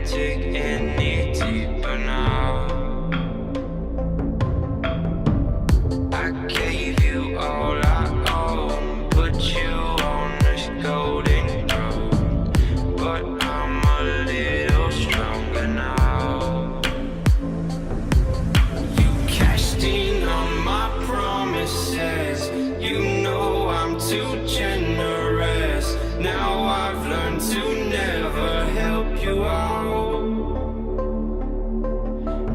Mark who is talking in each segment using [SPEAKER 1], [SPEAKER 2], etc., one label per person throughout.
[SPEAKER 1] dig any deeper now. I gave you all I own, put you on this golden throne, but I'm a little stronger now. You cashed in on my promises, you know I'm too generous. Now I've learned to never help you out,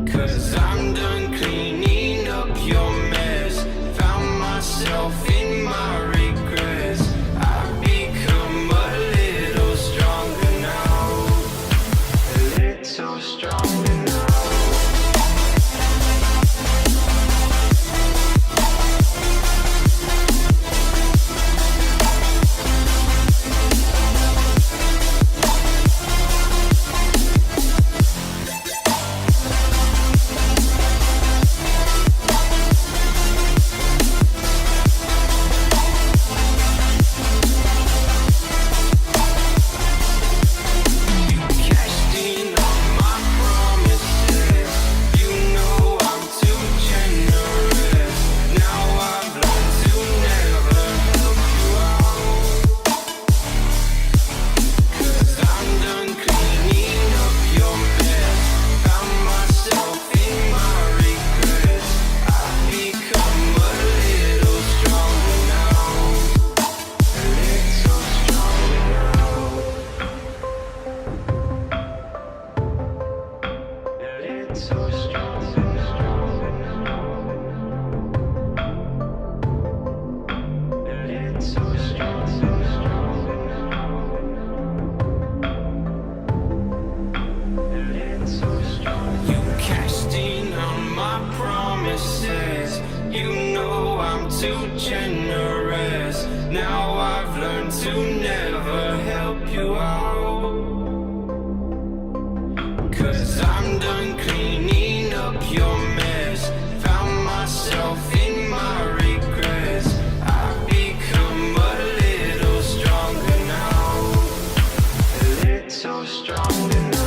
[SPEAKER 1] 'cause I'm done cleaning up your mess. Found myself in my regrets. I've become a little stronger now, a little stronger now. You know I'm too generous. Now I've learned to never help you out, 'cause I'm done cleaning up your mess. Found myself in my regrets. I've become a little stronger now, a little stronger now.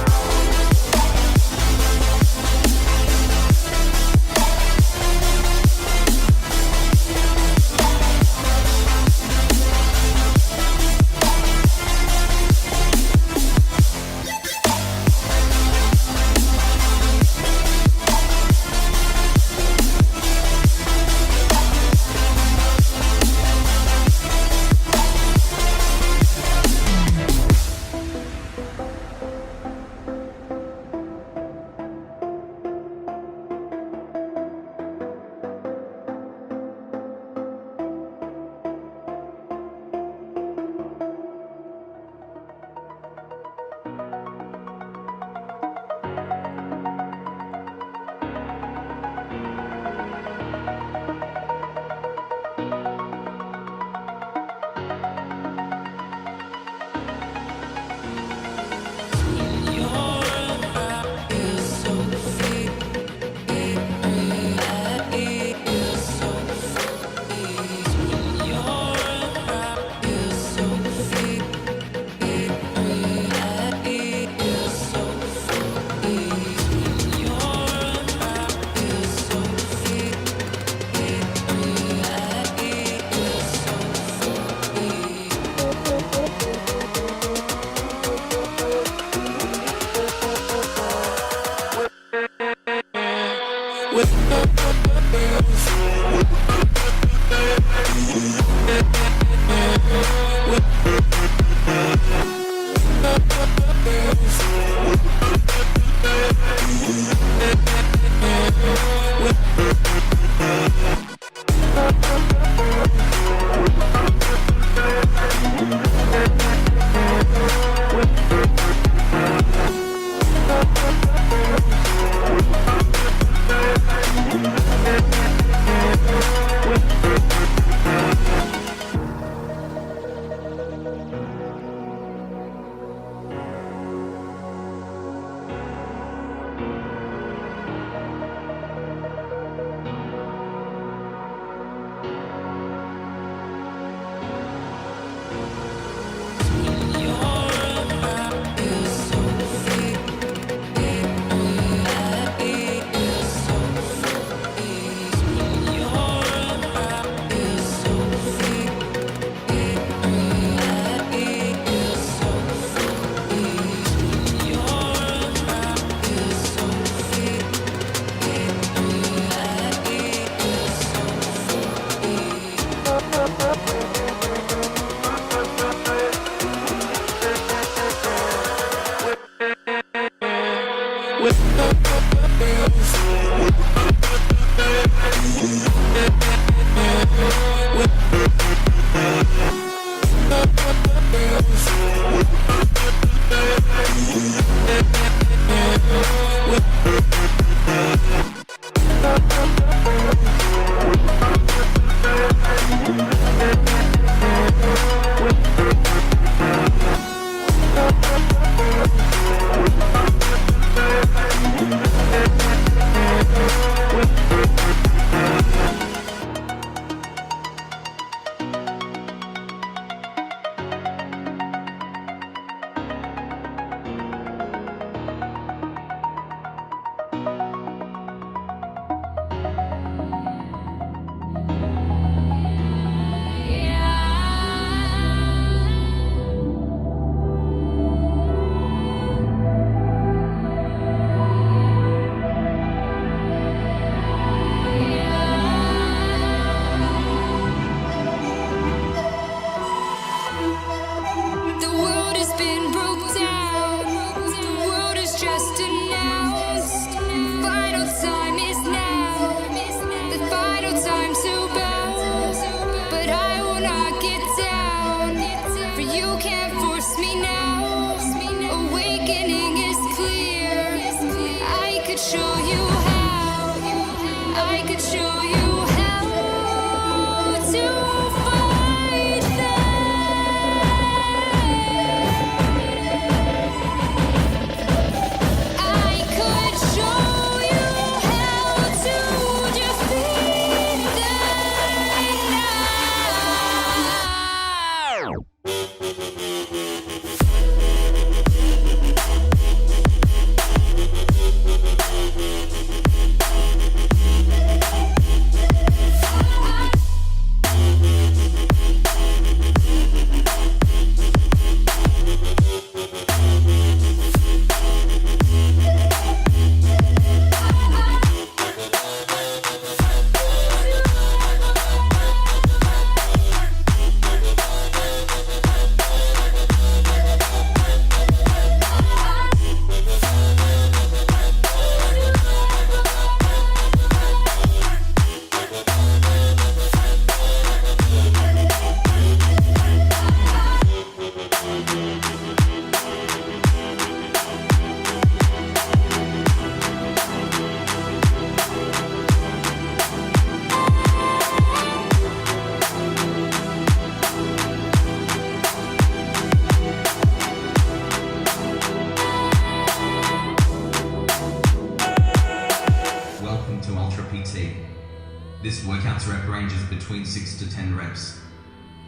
[SPEAKER 2] This workout's rep range is between 6 to 10 reps.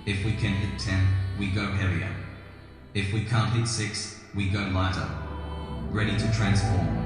[SPEAKER 2] If we can hit 10, we go heavier. If we can't hit 6, we go lighter. Ready to transform.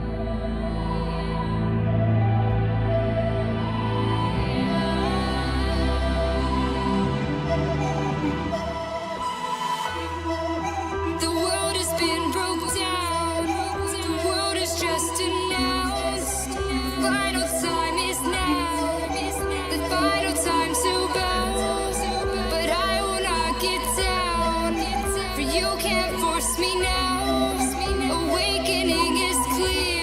[SPEAKER 3] You can't force me now. Awakening is clear.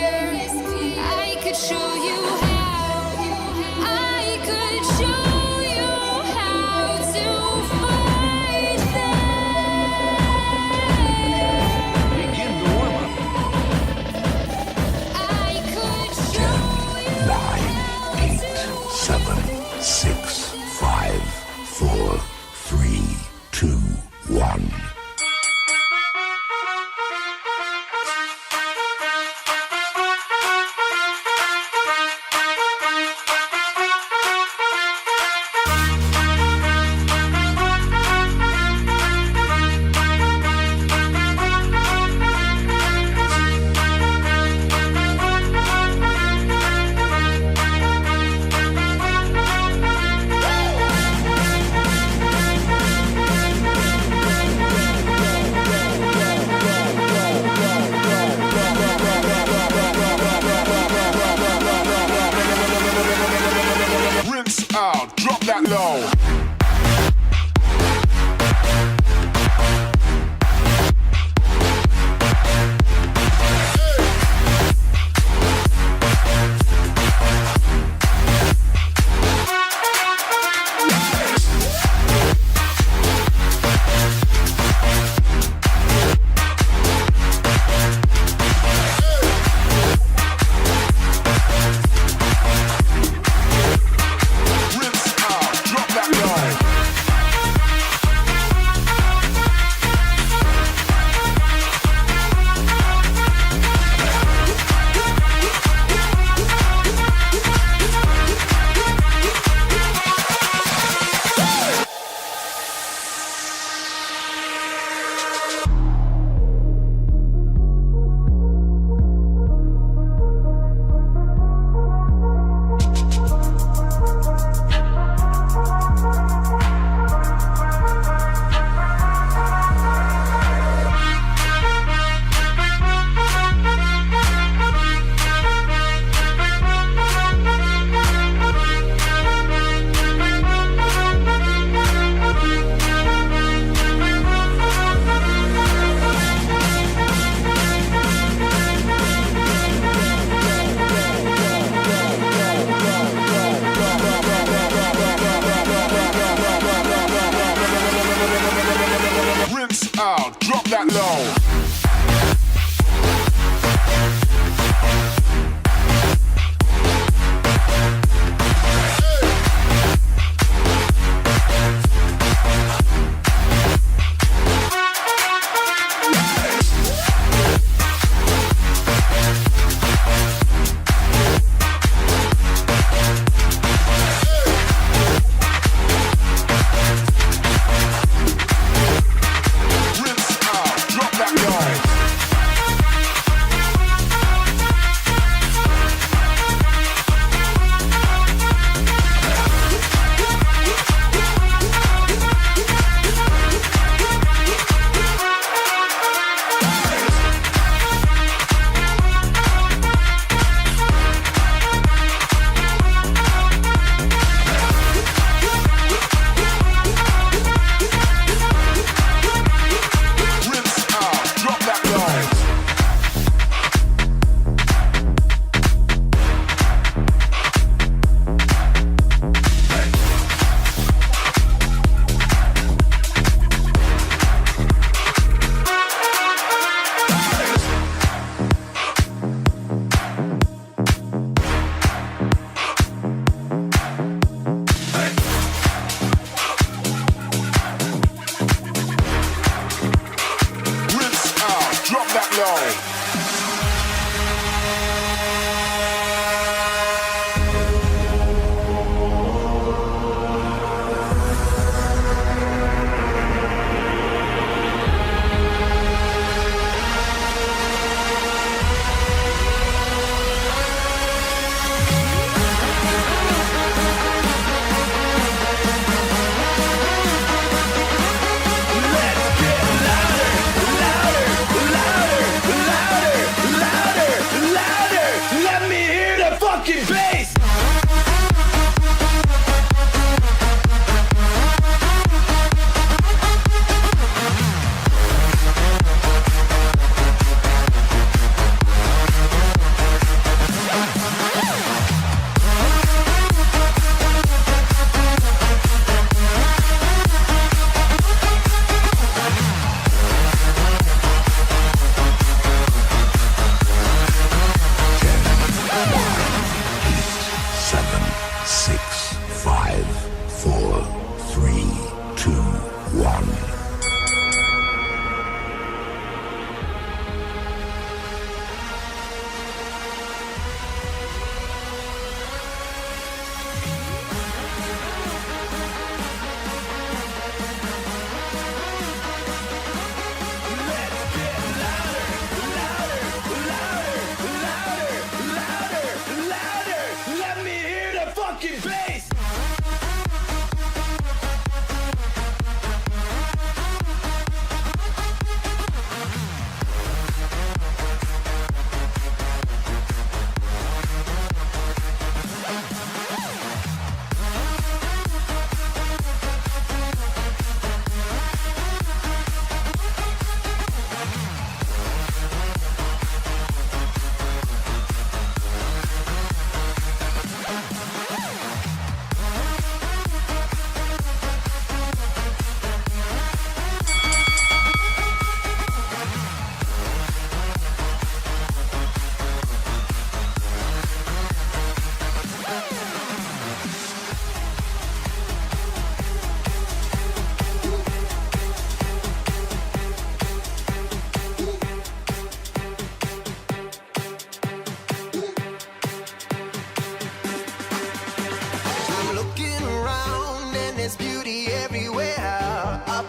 [SPEAKER 3] there's beauty everywhere. Up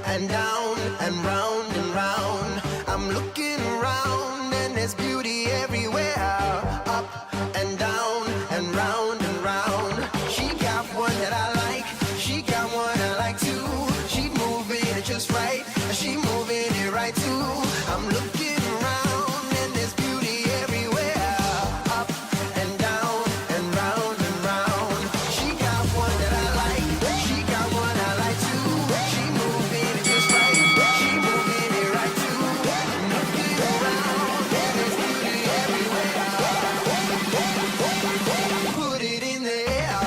[SPEAKER 3] and down and round and round. I'm looking around and there's beauty everywhere. Up and down and round and round. She got one that I like. She got one I like too. She moving it just right. She moving it right too. I'm looking around and there's beauty everywhere. Up and down and round and round. She got one that I like. She got one I like too. She moving it just right. She moving it right too. Looking around and there's beauty everywhere. Put it in the air.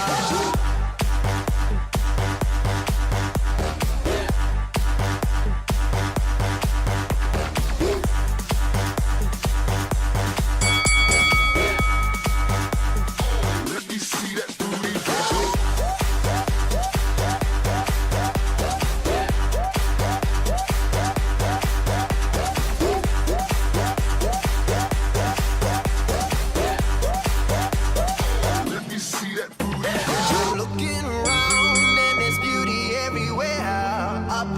[SPEAKER 3] I'm looking around and there's beauty everywhere. Up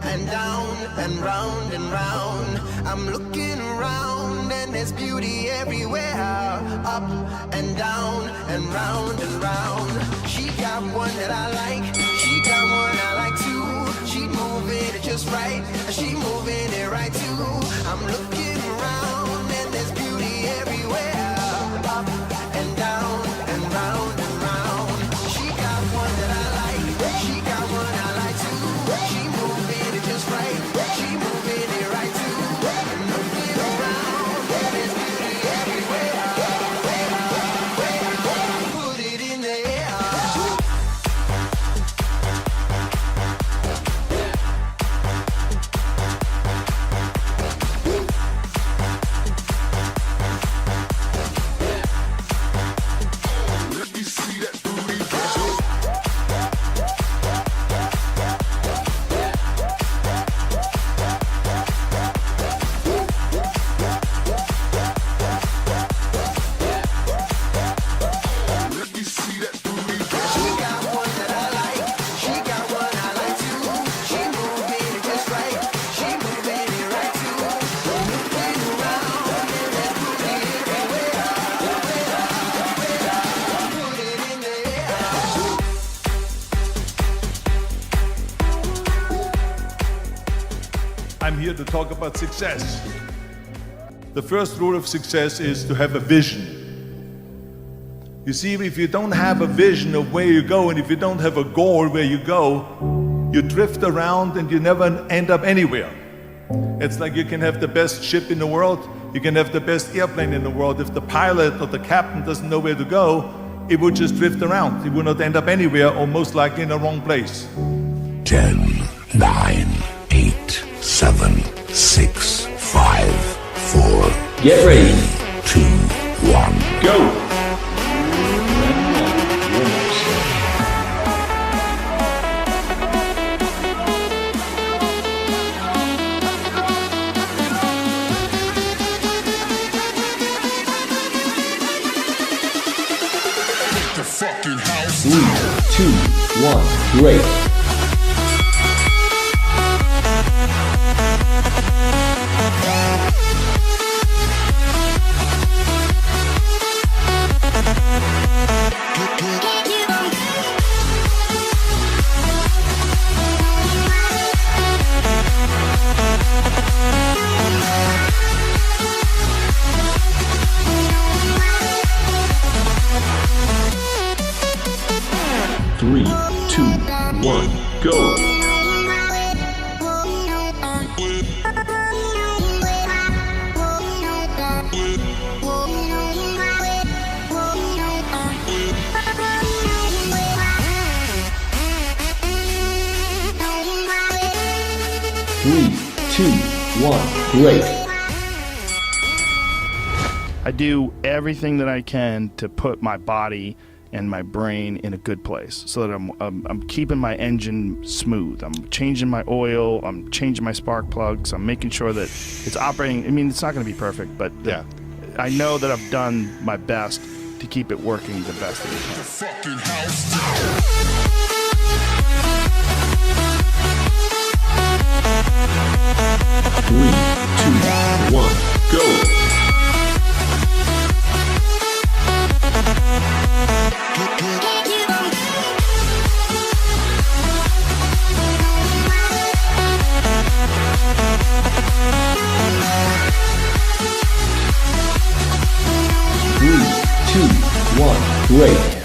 [SPEAKER 3] and down and round and round. I'm looking around and there's beauty everywhere. Up and down and round and round. She got one that I like. She got one I like too. She moving it just right. She moving it right too. I'm looking around and there's beauty everywhere. Up and down and round and round. She got one that I like. She got one I like too. She moving it just right. She moving it right too. Looking around and there's beauty everywhere. Put it in the air. She got one that I like. She got one I like too. She moving it just right. She moving it right too. Looking around and there's beauty everywhere. Put it in the air.
[SPEAKER 4] I'm here to talk about success. The first rule of success is to have a vision. You see, if you don't have a vision of where you go, and if you don't have a goal where you go, you drift around and you never end up anywhere. It's like you can have the best ship in the world, you can have the best airplane in the world. If the pilot or the captain doesn't know where to go, it will just drift around. It will not end up anywhere, or most likely in the wrong place.
[SPEAKER 5] 10, 9, 8, 7, 6, 5, 4.
[SPEAKER 6] Get ready.
[SPEAKER 5] 2, 1.
[SPEAKER 6] Go.
[SPEAKER 5] Fucking house.
[SPEAKER 6] 3, 2, 1, great. Three, two, one, go. 3, 2, 1, great.
[SPEAKER 7] I do everything that I can to put my body and my brain in a good place, so that I'm keeping my engine smooth. I'm changing my oil. I'm changing my spark plugs. I'm making sure that it's operating. I mean, it's not going to be perfect, but
[SPEAKER 4] Yeah.
[SPEAKER 7] I know that I've done my best to keep it working the best that it can.
[SPEAKER 5] Fucking house.
[SPEAKER 6] 3, 2, 1, go! Three, two, one, break.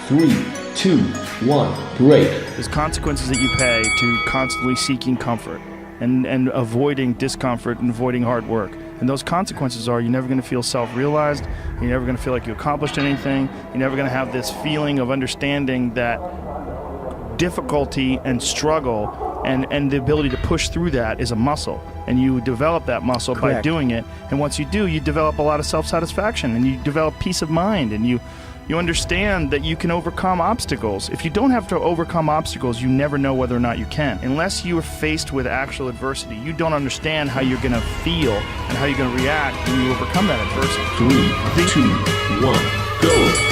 [SPEAKER 6] Three, two, one, break.
[SPEAKER 7] There's consequences that you pay to constantly seeking comfort and avoiding discomfort and avoiding hard work. And those consequences are you're never going to feel self-realized, you're never going to feel like you accomplished anything, you're never going to have this feeling of understanding that difficulty and struggle and the ability to push through that is a muscle. And you develop that muscle by doing it. And once you do, you develop a lot of self-satisfaction and you develop peace of mind and you understand that you can overcome obstacles. If you don't have to overcome obstacles, you never know whether or not you can. Unless you are faced with actual adversity, you don't understand how you're going to feel and how you're going to react when you overcome that adversity.
[SPEAKER 6] 3, 2, 1, go!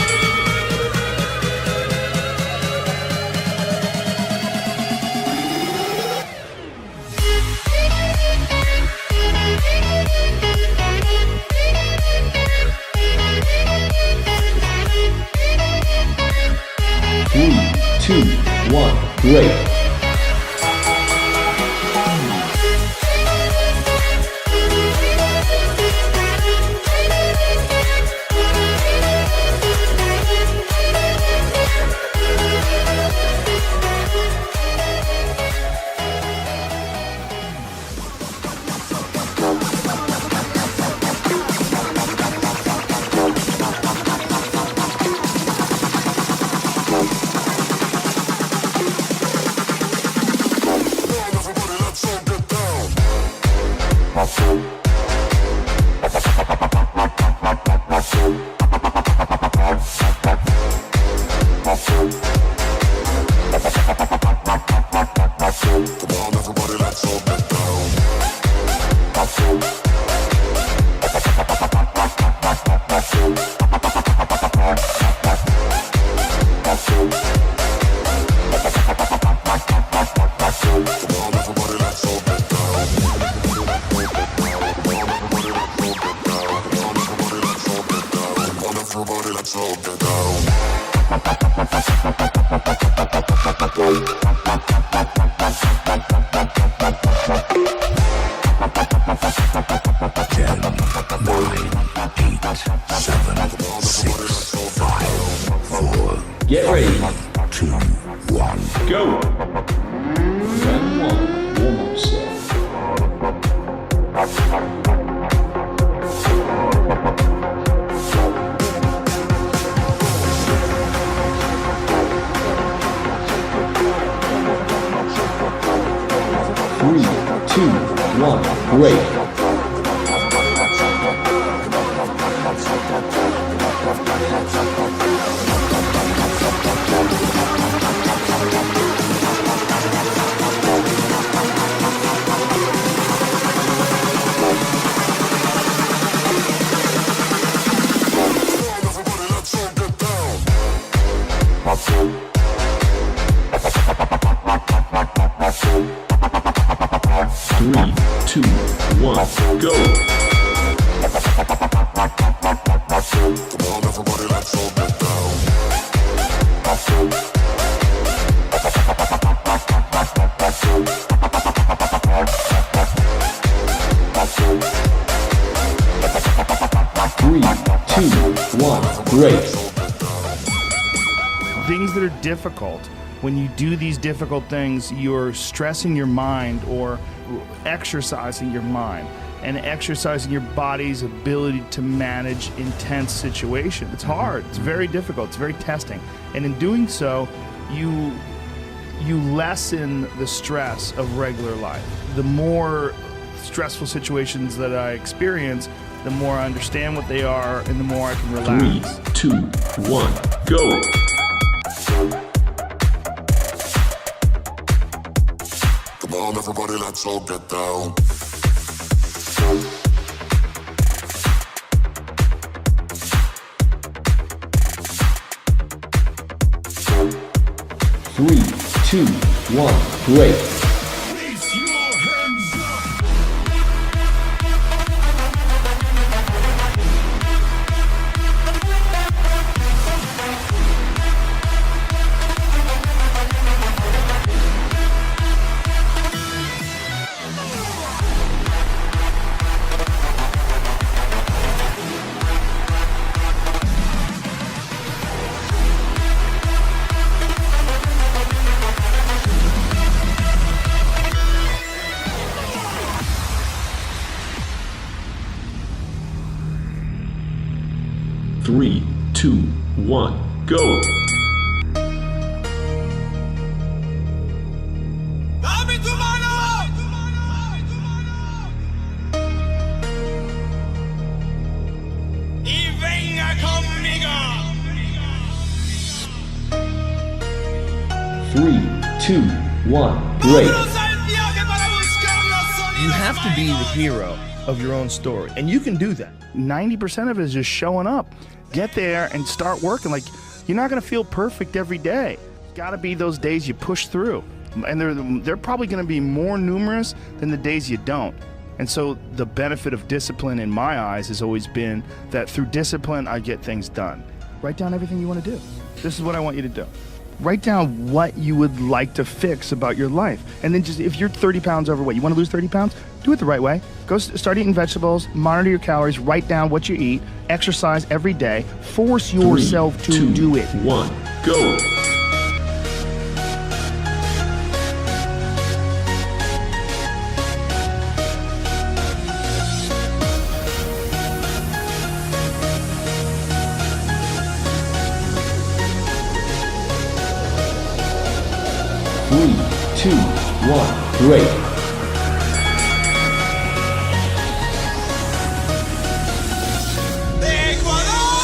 [SPEAKER 6] Three, two, one, break. Get ready.
[SPEAKER 5] 2, 1,
[SPEAKER 6] go! Round 1, warm-up set. Three, two, one, break. Three, two, one, go! Great.
[SPEAKER 7] Things that are difficult, when you do these difficult things, you're stressing your mind or exercising your mind and exercising your body's ability to manage intense situations. It's hard. It's very difficult. It's very testing. And in doing so, you lessen the stress of regular life. The more stressful situations that I experience, the more I understand what they are and the more I can
[SPEAKER 6] 3,
[SPEAKER 7] relax.
[SPEAKER 6] 2, 1, go.
[SPEAKER 5] Come on, everybody, let's all get down.
[SPEAKER 6] Three, 2, 1, great. Three, 2, 1, go.
[SPEAKER 3] Dame tu mano. Y venga conmigo.
[SPEAKER 6] 3, 2, 1, great.
[SPEAKER 7] You have to be the hero of your own story, and you can do that. 90% of it is just showing up. Get there and start working. Like, you're not going to feel perfect every day. Got to be those days you push through, and they're probably going to be more numerous than the days you don't. And so the benefit of discipline in my eyes has always been that through discipline I get things done. Write down everything you want to do. This is what I want you to do. Write down what you would like to fix about your life. And then just, if you're 30 pounds overweight, you want to lose 30 pounds? Do it the right way. Go start eating vegetables, monitor your calories, write down what you eat, exercise every day, force yourself
[SPEAKER 6] 3,
[SPEAKER 7] to
[SPEAKER 6] 2,
[SPEAKER 7] do it.
[SPEAKER 6] 1, go. Three, 2, 1, great.
[SPEAKER 3] De Ecuador.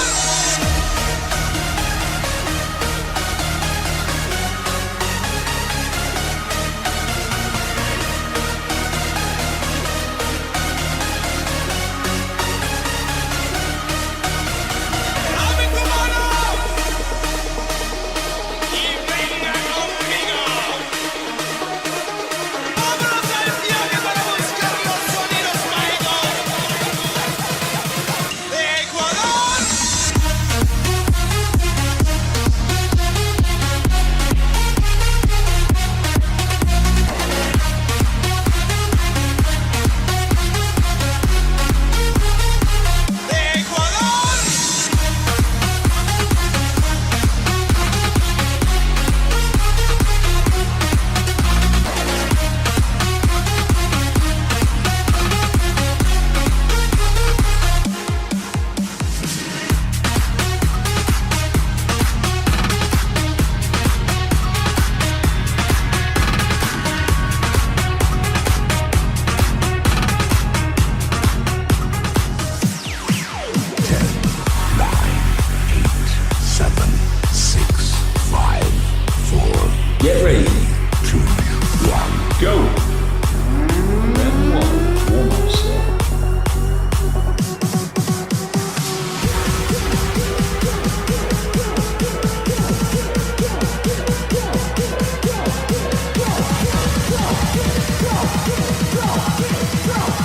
[SPEAKER 3] Dame tu mano. Y venga conmigo. Vámonos al viaje para buscar los sonidos mágicos de Ecuador. De Ecuador.
[SPEAKER 5] Seven, six, five, four,
[SPEAKER 6] Get ready.
[SPEAKER 5] 2, 1.
[SPEAKER 6] Go. Round 1, warm-up set.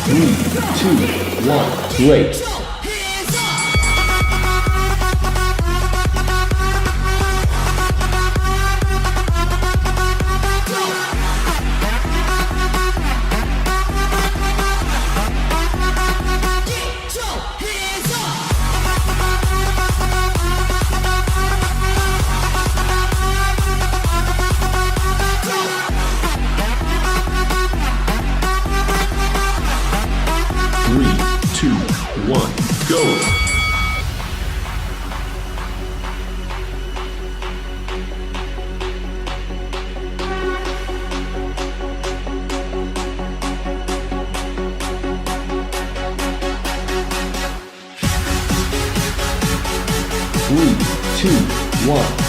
[SPEAKER 6] Three, 2, 1, great.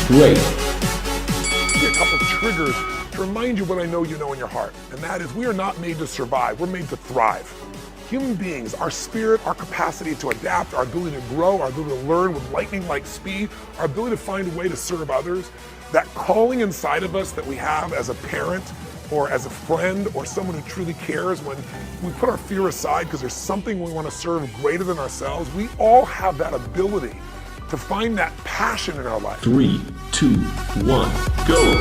[SPEAKER 6] great.
[SPEAKER 8] A couple triggers to remind you what I know you know in your heart, and that is we are not made to survive, we're made to thrive. Human beings, our spirit, our capacity to adapt, our ability to grow, our ability to learn with lightning-like speed, our ability to find a way to serve others, that calling inside of us that we have as a parent or as a friend or someone who truly cares, when we put our fear aside because there's something we want to serve greater than ourselves, we all have that ability to find that passion in our life.
[SPEAKER 6] 3, 2, 1, go.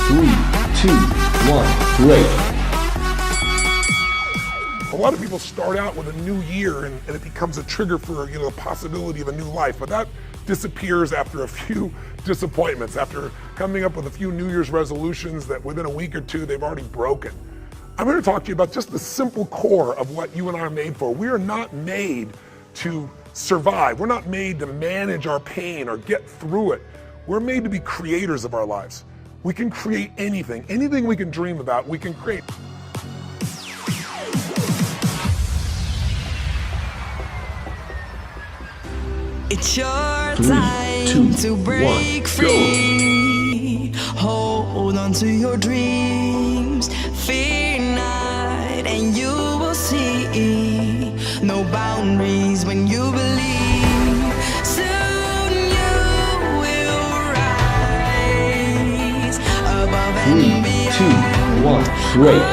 [SPEAKER 6] Three, two, one, great.
[SPEAKER 8] A lot of people start out with a new year and it becomes a trigger for the possibility of a new life, but that disappears after a few disappointments, after coming up with a few New Year's resolutions that within a week or two they've already broken. I'm going to talk to you about just the simple core of what you and I are made for. We are not made to survive. We're not made to manage our pain or get through it. We're made to be creators of our lives. We can create anything. Anything we can dream about, we can create.
[SPEAKER 9] It's your
[SPEAKER 6] 3,
[SPEAKER 9] time
[SPEAKER 6] 2,
[SPEAKER 9] to
[SPEAKER 6] 1,
[SPEAKER 9] break
[SPEAKER 6] go.
[SPEAKER 9] free. Hold on to your dreams. Fear not, and you will see. No boundaries when you believe. Soon you will rise above
[SPEAKER 6] 3,
[SPEAKER 9] and
[SPEAKER 6] 2,
[SPEAKER 9] beyond.
[SPEAKER 6] 1, great.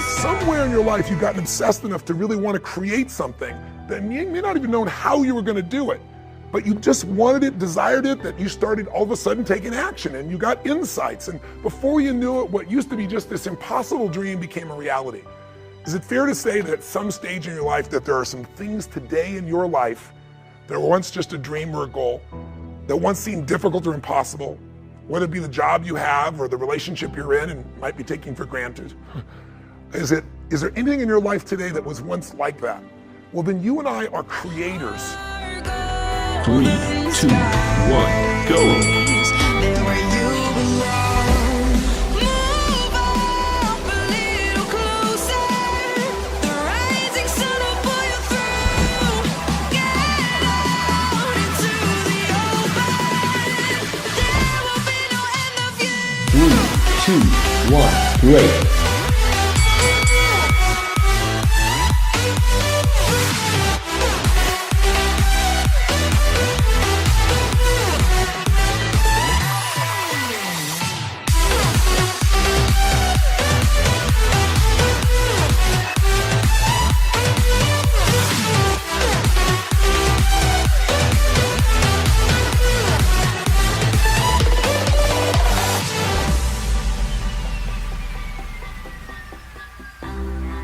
[SPEAKER 8] Somewhere in your life you've gotten obsessed enough to really want to create something that you may not even know how you were going to do it, but you just wanted it, desired it, that you started all of a sudden taking action and you got insights, and before you knew it, what used to be just this impossible dream became a reality. Is it fair to say that at some stage in your life that there are some things today in your life that were once just a dream or a goal, that once seemed difficult or impossible, whether it be the job you have or the relationship you're in and might be taking for granted? Is there anything in your life today that was once like that? Well, then you and I are creators.
[SPEAKER 6] 3, 2, 1, go.
[SPEAKER 9] There where you belong. Move up a little closer. The rising sun will pull you through. Get out into the open. There will be no end of you.
[SPEAKER 6] 3, 2, 1, great.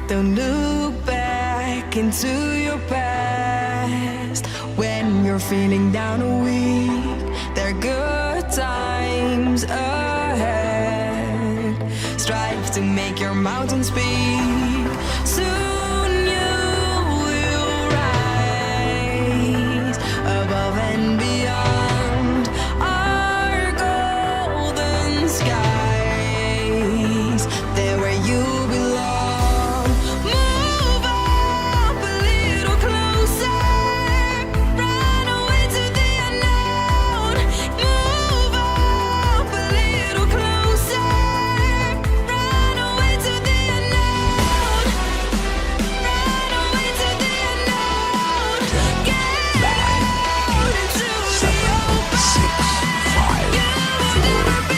[SPEAKER 9] Don't look back into your past when you're feeling down or weak. There are good times ahead. Strive to make your mountains peak. Soon you will rise above and beyond our golden skies. There where you belong.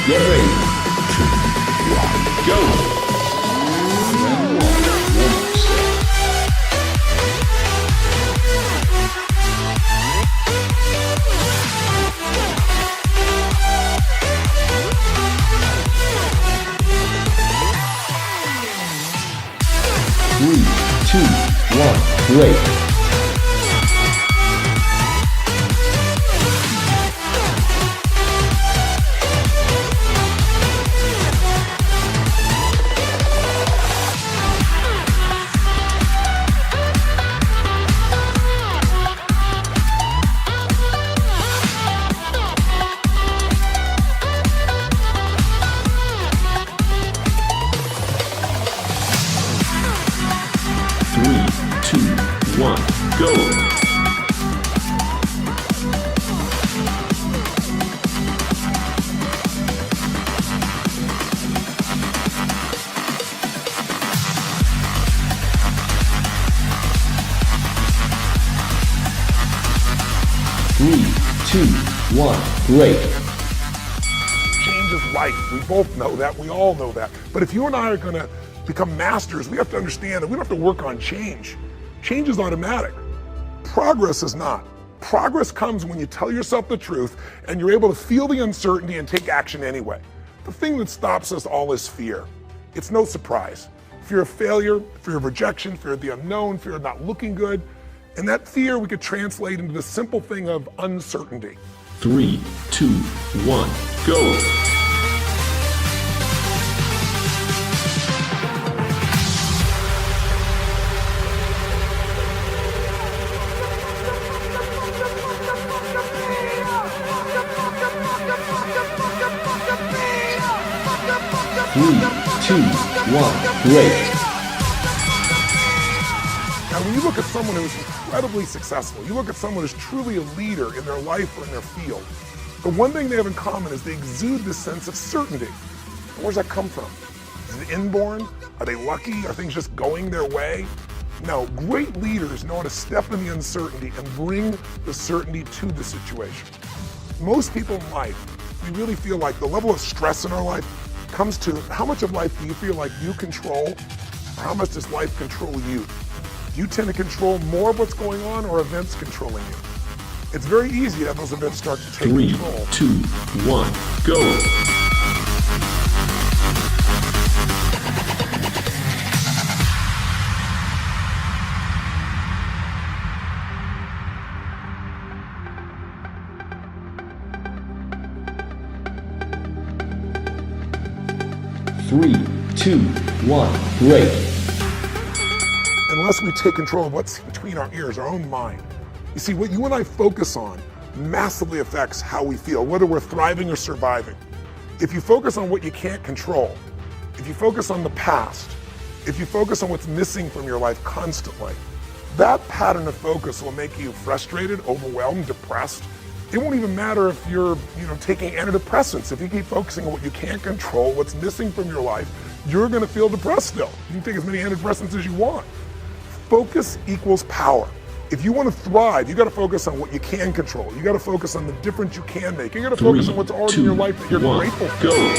[SPEAKER 6] Get ready. 2, 1, go. Round 1, warm-up set. Three, 2, 1, great. 3, 2, 1, break.
[SPEAKER 8] Change is life. We both know that. We all know that. But if you and I are going to become masters, we have to understand that we don't have to work on change. Change is automatic. Progress is not. Progress comes when you tell yourself the truth and you're able to feel the uncertainty and take action anyway. The thing that stops us all is fear. It's no surprise. Fear of failure, fear of rejection, fear of the unknown, fear of not looking good. And that fear we could translate into the simple thing of uncertainty.
[SPEAKER 6] 3, 2, 1, go. Three, two, one, break.
[SPEAKER 8] Now, when you look at someone who's incredibly successful, you look at someone who's truly a leader in their life or in their field, the one thing they have in common is they exude this sense of certainty. And where's that come from? Is it inborn? Are they lucky? Are things just going their way? No, great leaders know how to step in the uncertainty and bring the certainty to the situation. Most people in life, we really feel like the level of stress in our life comes to how much of life do you feel like you control, or how much does life control you? Do you tend to control more of what's going on, or events controlling you? It's very easy to have those events start to take
[SPEAKER 6] 3,
[SPEAKER 8] control.
[SPEAKER 6] 2, 1, go. Three, 2, 1, break.
[SPEAKER 8] Unless we take control of what's between our ears, our own mind. You see, what you and I focus on massively affects how we feel, whether we're thriving or surviving. If you focus on what you can't control, if you focus on the past, if you focus on what's missing from your life constantly, that pattern of focus will make you frustrated, overwhelmed, depressed. It won't even matter if you're, taking antidepressants. If you keep focusing on what you can't control, what's missing from your life, you're going to feel depressed still. You can take as many antidepressants as you want. Focus equals power. If you want to thrive, you got to focus on what you can control. You got to focus on the difference you can make. You got to focus on what's already in your life that you're grateful for.
[SPEAKER 6] Go.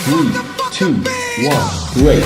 [SPEAKER 6] 3, 2, 1, break.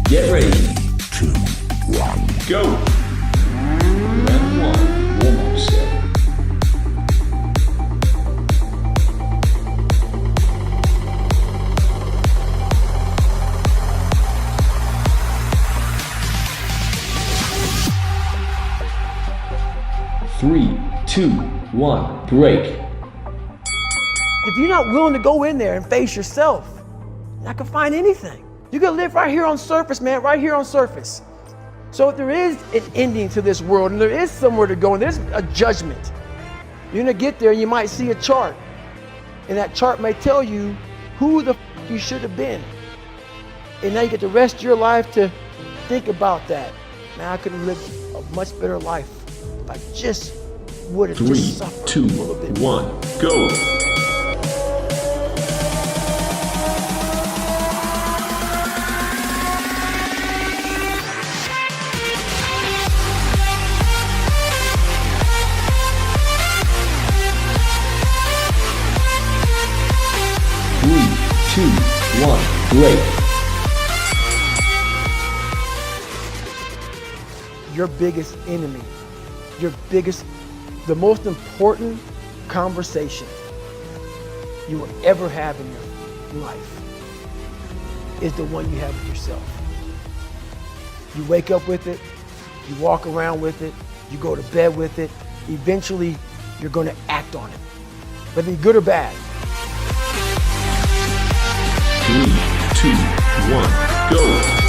[SPEAKER 6] Get ready.
[SPEAKER 5] 2, 1.
[SPEAKER 6] Go. Round 1, warm-up set. Three, 2, 1, break.
[SPEAKER 10] If you're not willing to go in there and face yourself, you're not gonna find anything. You gotta live right here on surface, man, right here on surface. So if there is an ending to this world and there is somewhere to go and there's a judgment, you're gonna get there and you might see a chart. And that chart may tell you who the you should have been. And now you get the rest of your life to think about that. Now I could have lived a much better life if I just would have
[SPEAKER 6] 3,
[SPEAKER 10] just suffered
[SPEAKER 6] 2,
[SPEAKER 10] a little bit.
[SPEAKER 6] 1, go. Three, two, one, break.
[SPEAKER 10] Your biggest enemy, the most important conversation you will ever have in your life is the one you have with yourself. You wake up with it, you walk around with it, you go to bed with it. Eventually, you're going to act on it, whether it's good or bad.
[SPEAKER 6] 3, 2, 1, go.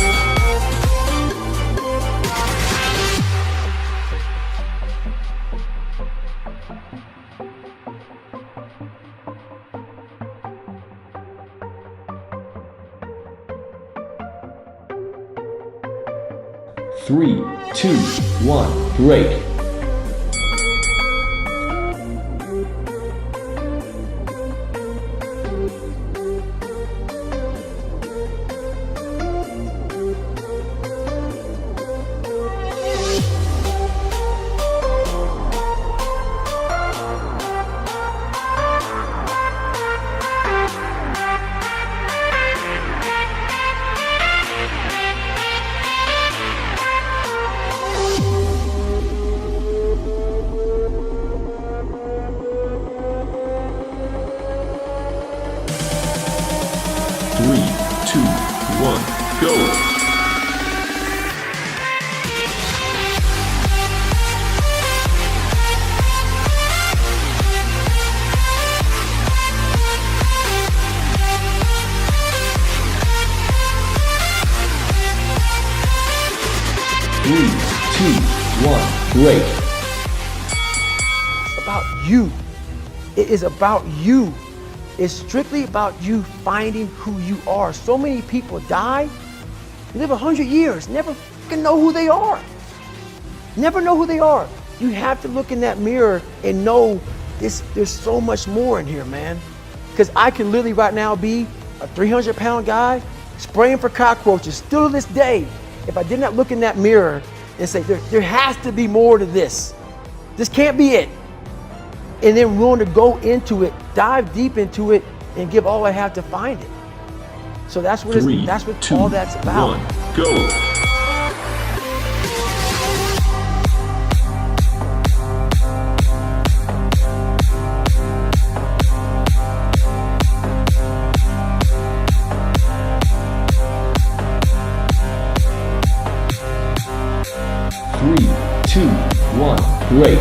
[SPEAKER 6] Three, two, one, break. Three, two, one, go. Three, two, one, break.
[SPEAKER 10] It's about you. It is about you. It's strictly about you finding who you are. So many people die, they live 100 years, never fucking know who they are. Never know who they are. You have to look in that mirror and know there's so much more in here, man. Because I can literally right now be a 300-pound guy spraying for cockroaches still to this day if I did not look in that mirror and say, there has to be more to this. This can't be it. And then willing to go into it, dive deep into it, and give all I have to find it. So that's what that's what all that's about.
[SPEAKER 6] 1, go. Three, two, one, break.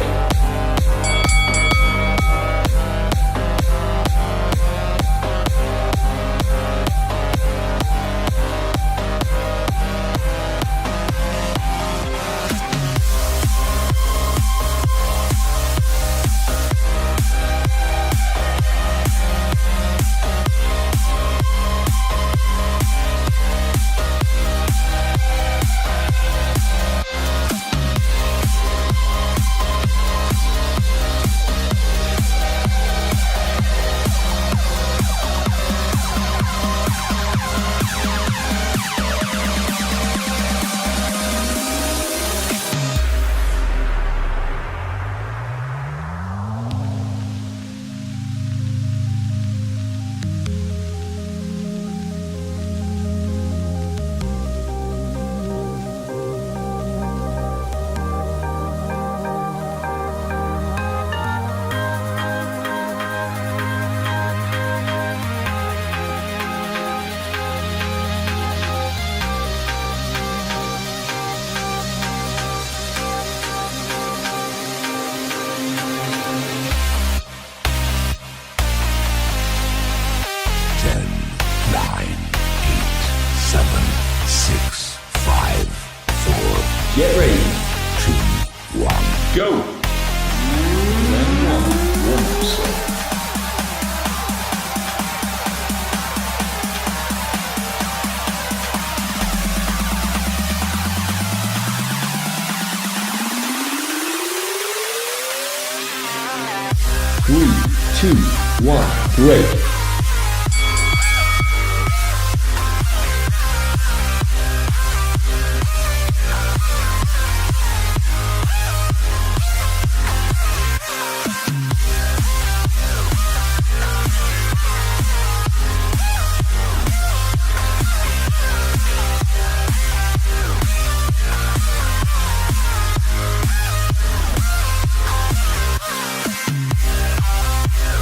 [SPEAKER 6] 2, 1, break.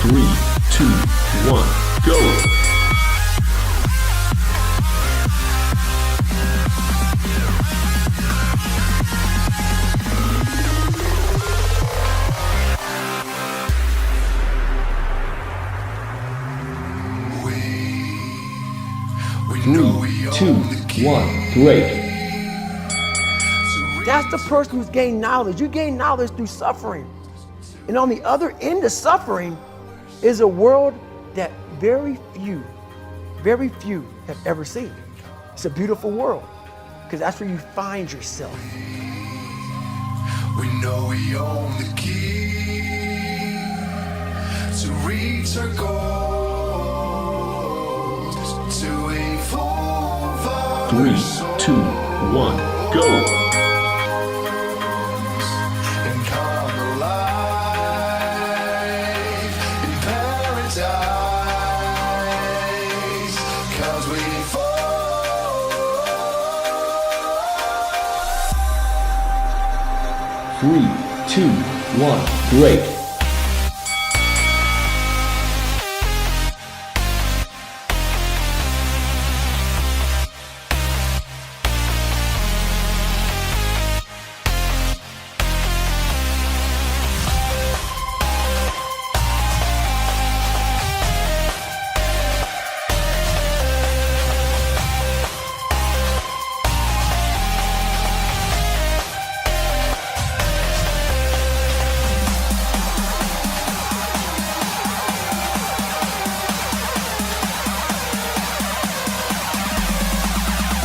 [SPEAKER 6] 3, 2, 1, go! Three, two, one, break.
[SPEAKER 10] That's the person who's gained knowledge. You gain knowledge through suffering. And on the other end of suffering is a world that very few have ever seen. It's a beautiful world because that's where you find yourself.
[SPEAKER 1] We know we own the key to reach our goals, to evolve our
[SPEAKER 6] 3, 2, 1, go!
[SPEAKER 1] and come alive in paradise, 'cause we fall.
[SPEAKER 6] 3, 2, 1, break.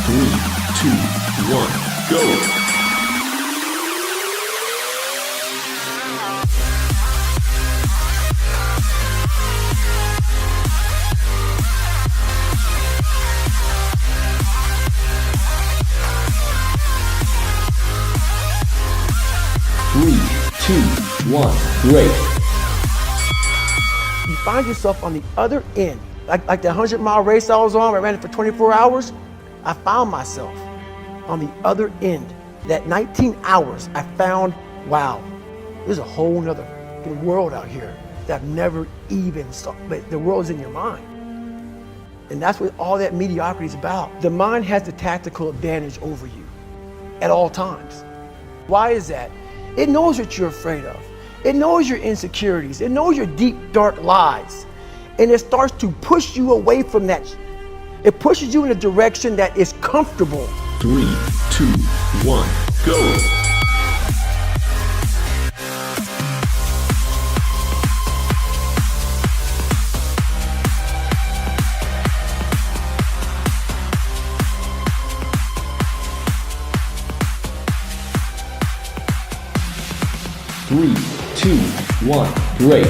[SPEAKER 6] Three, two, one, go! Three, two, one, break.
[SPEAKER 10] You find yourself on the other end. Like the 100-mile race I was on, I ran it for 24 hours. I found myself on the other end. That 19 hours, I found, wow, there's a whole nother world out here that I've never even saw. But the world's in your mind. And that's what all that mediocrity is about. The mind has the tactical advantage over you at all times. Why is that? It knows what you're afraid of. It knows your insecurities. It knows your deep, dark lies. And it starts to push you away from that. It pushes you in a direction that is comfortable.
[SPEAKER 6] 3, 2, 1, go! Three, two, one, break.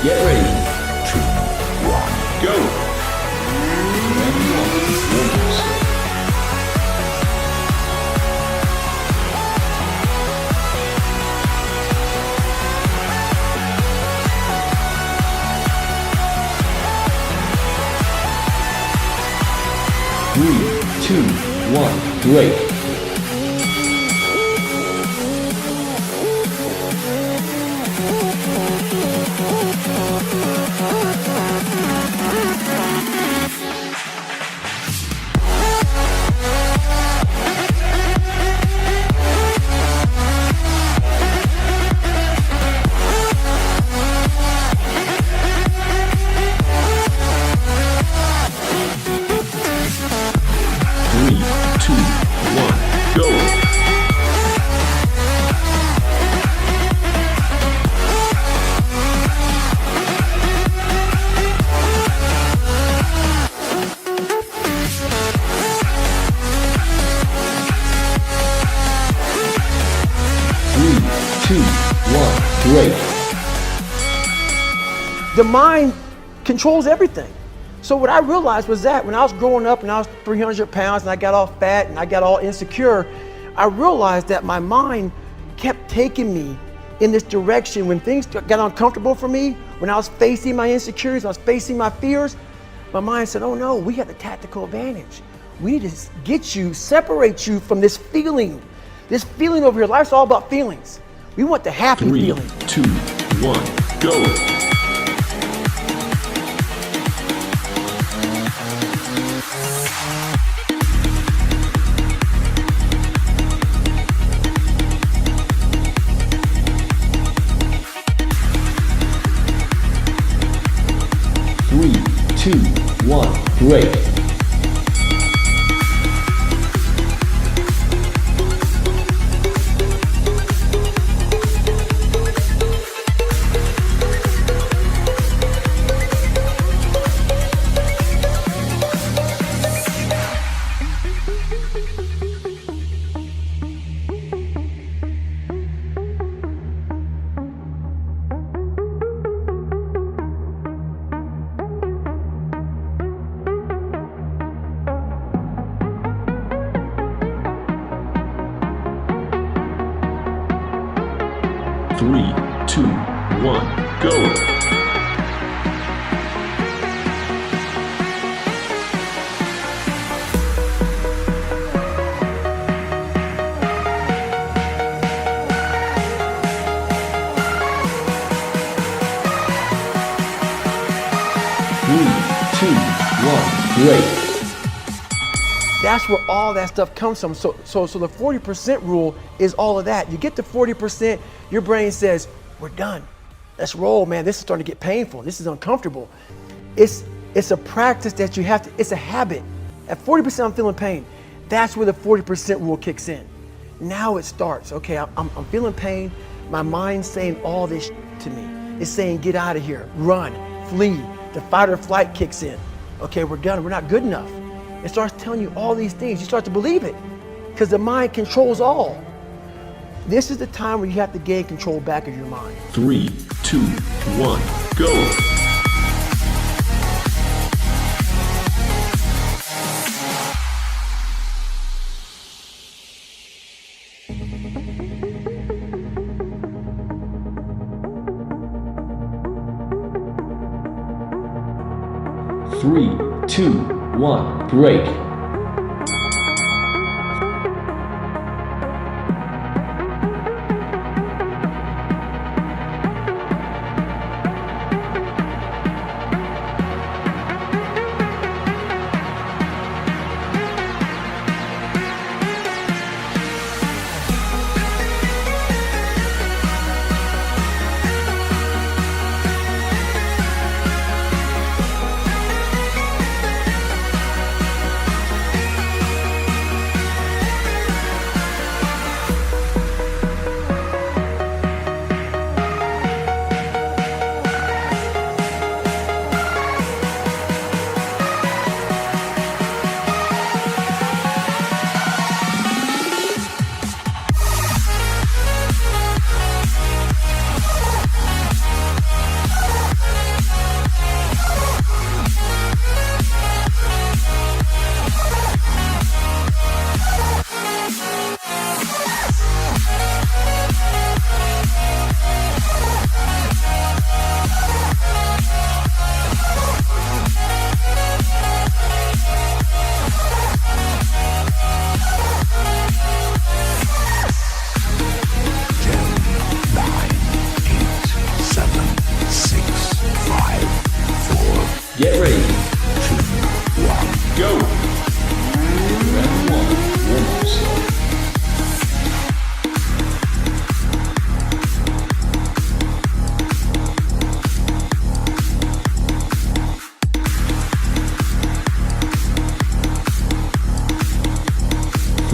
[SPEAKER 6] Get ready. 2, 1, go. Round 1, warm-ups. 3, 2, 1, break. Three, two, one, go! 3, 2, 1, break.
[SPEAKER 10] The mind controls everything. So what I realized was that when I was growing up and I was 300 pounds and I got all fat and I got all insecure, I realized that my mind kept taking me in this direction. When things got uncomfortable for me, when I was facing my insecurities, I was facing my fears, my mind said, oh no, we have the tactical advantage. We need to get you, separate you from this feeling over here. Life's all about feelings. We want the happy
[SPEAKER 6] 3,
[SPEAKER 10] feeling.
[SPEAKER 6] 2, 1, go! Three, two, one, break. Three, two, one, go! Three, two, one, break.
[SPEAKER 10] That's where all that stuff comes from. So the 40% rule is all of that. You get to 40%, your brain says, we're done. Let's roll, man. This is starting to get painful. This is uncomfortable. It's a practice that you have to, it's a habit. At 40% I'm feeling pain. That's where the 40% rule kicks in. Now it starts. Okay, I'm feeling pain. My mind's saying all this to me. It's saying, get out of here, run, flee. The fight or flight kicks in. Okay, we're done. We're not good enough. It starts telling you all these things. You start to believe it because the mind controls all. This is the time where you have to gain control back of your mind.
[SPEAKER 6] 3, 2, 1, go! Three, two, one, break.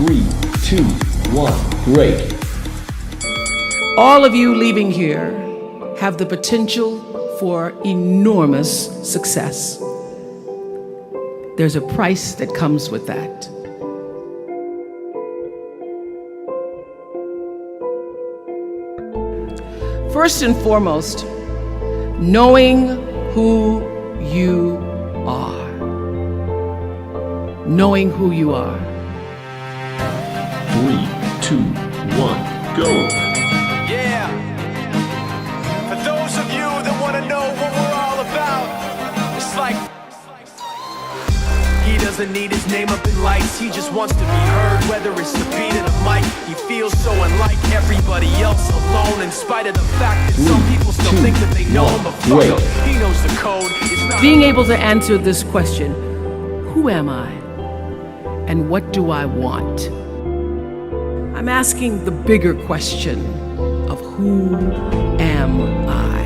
[SPEAKER 6] 3, 2, 1, break.
[SPEAKER 11] All of you leaving here have the potential for enormous success. There's a price that comes with that. First and foremost, knowing who you are. Knowing who you are.
[SPEAKER 6] 3, 2, 1, go.
[SPEAKER 3] Yeah. For those of you that want to know what we're all about, it's like he doesn't need his name up in lights, he just wants to be heard, whether it's the beat of the mic. He feels so unlike everybody else, alone, in spite of the fact that some people still think that they know him, but fuck him, he knows the code. It's not
[SPEAKER 11] Being able to answer this question, who am I? And what do I want? I'm asking the bigger question of who am I?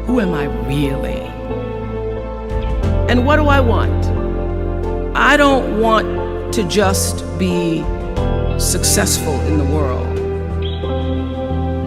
[SPEAKER 11] Who am I really? And what do I want? I don't want to just be successful in the world.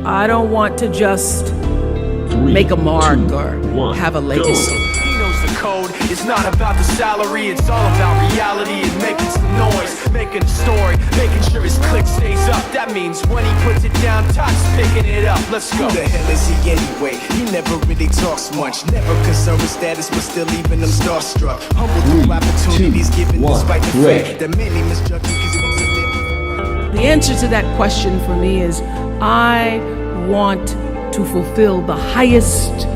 [SPEAKER 11] I don't want to just
[SPEAKER 6] 3,
[SPEAKER 11] make a mark
[SPEAKER 6] 2,
[SPEAKER 11] or
[SPEAKER 6] 1,
[SPEAKER 11] have a
[SPEAKER 6] go.
[SPEAKER 11] legacy.
[SPEAKER 3] He knows the code. It's not about the salary, it's all about reality and making some noise, making a story, making sure his click stays up. That means when he puts it down, Todd's picking it up. Let's go.
[SPEAKER 12] Who the hell is he anyway? He never really talks much, never concerned with status, but still leaving them starstruck. Humble through opportunities given despite the fact that many misjudge you because it was a live.
[SPEAKER 11] The answer to that question for me is I want to fulfill the highest,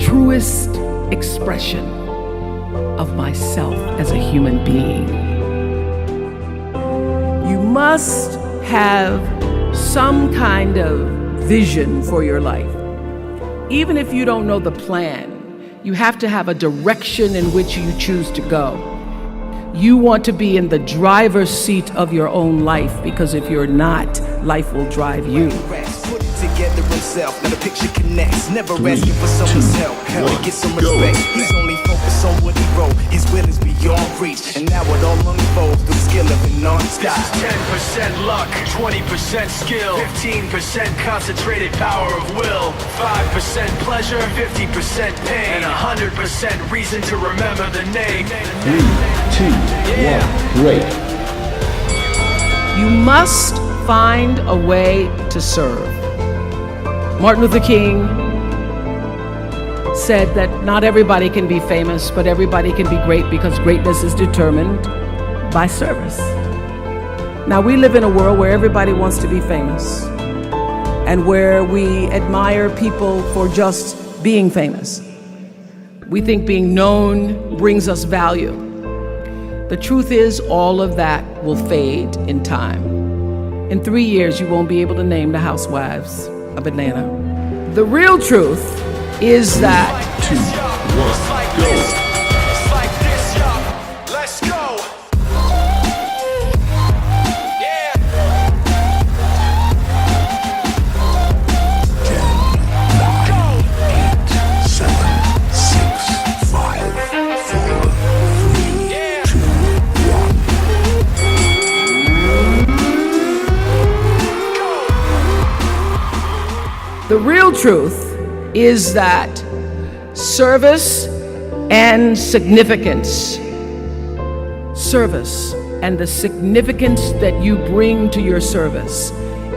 [SPEAKER 11] truest expression of myself as a human being. You must have some kind of vision for your life. Even if you don't know the plan, you have to have a direction in which you choose to go. You want to be in the driver's seat of your own life, because if you're not, life will drive you.
[SPEAKER 12] Put it together himself, now the picture connects. Never asking for someone's help, how to get some respect. He's only focused on what he wrote. His will is beyond reach, and now it all unfolds. The skill of an non-stop.
[SPEAKER 3] This is 10% luck, 20% skill, 15% concentrated power of will, 5% pleasure, 50% pain, and 100% reason to remember the name.
[SPEAKER 6] 3, 2, 1, break.
[SPEAKER 11] You must find a way to serve. Martin Luther King said that not everybody can be famous, but everybody can be great, because greatness is determined by service. Now, we live in a world where everybody wants to be famous, and where we admire people for just being famous. We think being known brings us value. The truth is, all of that will fade in time. In 3 years, you won't be able to name the housewives a banana. The real truth is that
[SPEAKER 6] 2, 1, go.
[SPEAKER 3] It's like this, y'all. Let's go. Yeah.
[SPEAKER 5] 7, 6, 5, 4, 3, 2, 1.
[SPEAKER 11] the real truth is that service and significance, service and the significance that you bring to your service,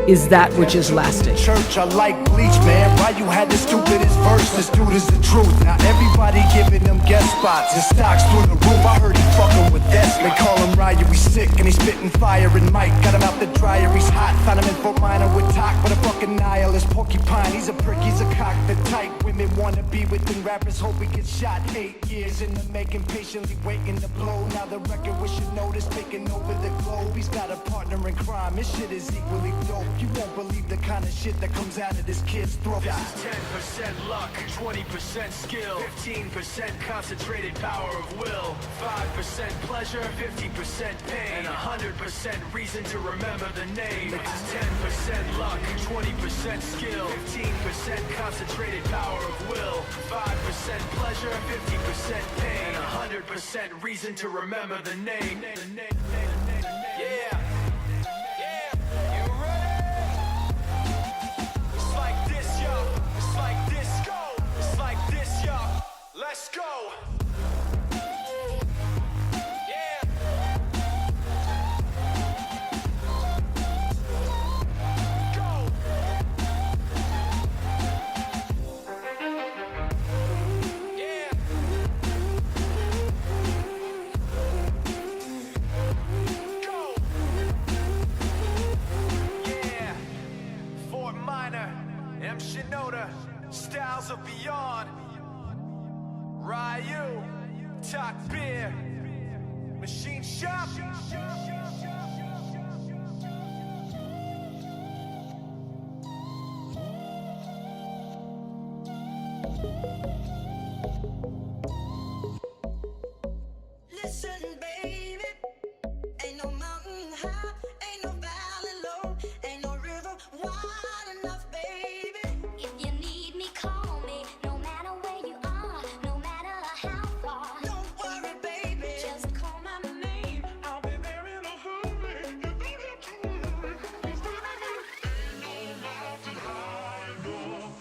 [SPEAKER 11] is that which is lasting.
[SPEAKER 12] Church, I like Bleach, man. Why you had the stupidest verse? This dude is the truth. Now everybody giving them guest spots and stocks through the roof. I heard he fucking with this. They call him Ryu, he's sick and he's spitting fire. And Mike got him out the dryer, he's hot. Found him in Fort Minor with talk, but a fucking nihilist porcupine. He's a prick, he's a cock. The type women wanna be with, and rappers hope he gets shot. 8 years in the making, patiently waiting to blow. Now the record we should notice, taking over the globe. He's got a partner in crime, his shit is equally dope. You won't believe the kind of shit that comes out of this kid's throat.
[SPEAKER 3] This is 10% luck, 20% skill, 15% concentrated power of will, 5% pleasure, 50% pain, and 100% reason to remember the name. This is 10% luck, 20% skill, 15% concentrated power of will, 5% pleasure, 50% pain, and 100% reason to remember the name. Yeah.
[SPEAKER 9] Listen, baby, ain't no mountain high, ain't no valley low, ain't no river wide enough, baby.
[SPEAKER 13] If you need me, call me. No matter where you are, no matter how far.
[SPEAKER 9] Don't worry, baby,
[SPEAKER 13] Just call my name.
[SPEAKER 9] I'll be there in a hurry. You don't have to worry.
[SPEAKER 5] Ain't no mountain high enough,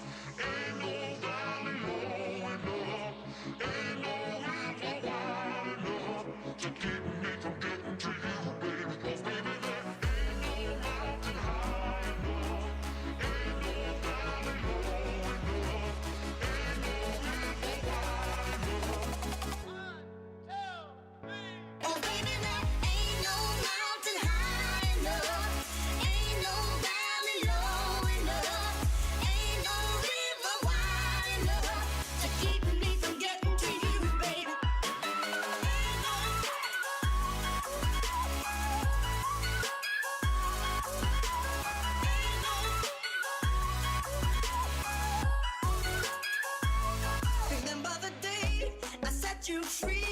[SPEAKER 5] ain't no valley low enough, ain't no river wide enough to keep me from getting to you, baby. 'Cause baby, there ain't no mountain high enough, ain't no valley low enough, ain't no river wide enough.
[SPEAKER 9] Oh, baby, there ain't no mountain high enough, ain't no valley low enough, ain't no river wide enough to keep me from getting to you, baby. Remember the day I set you free.